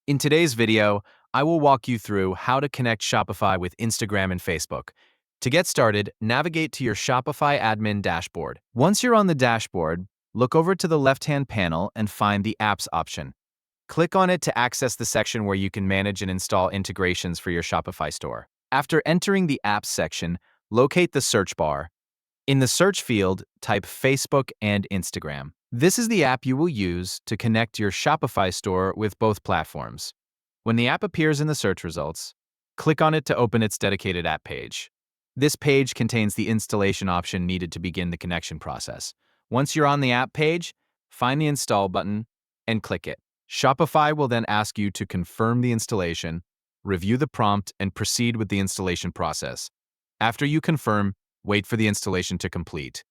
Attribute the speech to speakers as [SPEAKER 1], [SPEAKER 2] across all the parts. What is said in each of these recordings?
[SPEAKER 1] In today's video, I will walk you through how to connect Shopify with Instagram and Facebook. To get started, navigate to your Shopify admin dashboard. Once you're on the dashboard, look over to the left-hand panel and find the Apps option. Click on it to access the section where you can manage and install integrations for your Shopify store. After entering the Apps section, locate the search bar. In the search field, type Facebook and Instagram. This is the app you will use to connect your Shopify store with both platforms. When the app appears in the search results, click on it to open its dedicated app page. This page contains the installation option needed to begin the connection process. Once you're on the app page, find the Install button and click it. Shopify will then ask you to confirm the installation, review the prompt, and proceed with the installation process. After you confirm, wait for the installation to complete.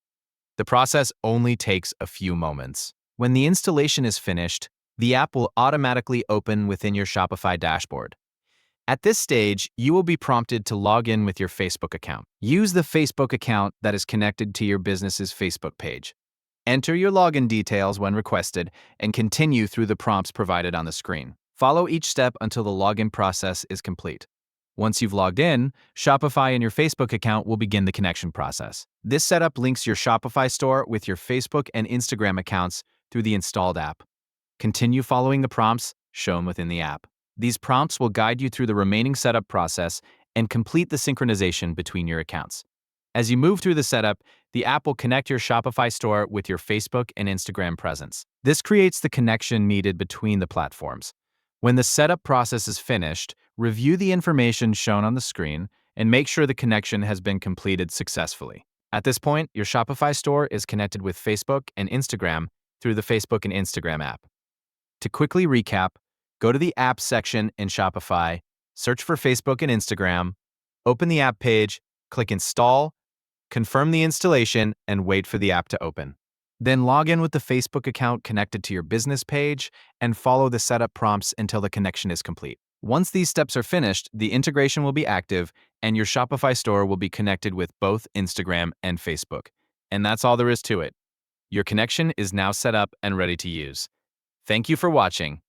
[SPEAKER 1] The process only takes a few moments. When the installation is finished, the app will automatically open within your Shopify dashboard. At this stage, you will be prompted to log in with your Facebook account. Use the Facebook account that is connected to your business's Facebook page. Enter your login details when requested and continue through the prompts provided on the screen. Follow each step until the login process is complete. Once you've logged in, Shopify and your Facebook account will begin the connection process. This setup links your Shopify store with your Facebook and Instagram accounts through the installed app. Continue following the prompts shown within the app. These prompts will guide you through the remaining setup process and complete the synchronization between your accounts. As you move through the setup, the app will connect your Shopify store with your Facebook and Instagram presence. This creates the connection needed between the platforms. When the setup process is finished, review the information shown on the screen and make sure the connection has been completed successfully. At this point, your Shopify store is connected with Facebook and Instagram through the Facebook and Instagram app. To quickly recap, go to the Apps section in Shopify, search for Facebook and Instagram, open the app page, click Install, confirm the installation, and wait for the app to open. Then log in with the Facebook account connected to your business page and follow the setup prompts until the connection is complete. Once these steps are finished, the integration will be active and your Shopify store will be connected with both Instagram and Facebook. And that's all there is to it. Your connection is now set up and ready to use. Thank you for watching.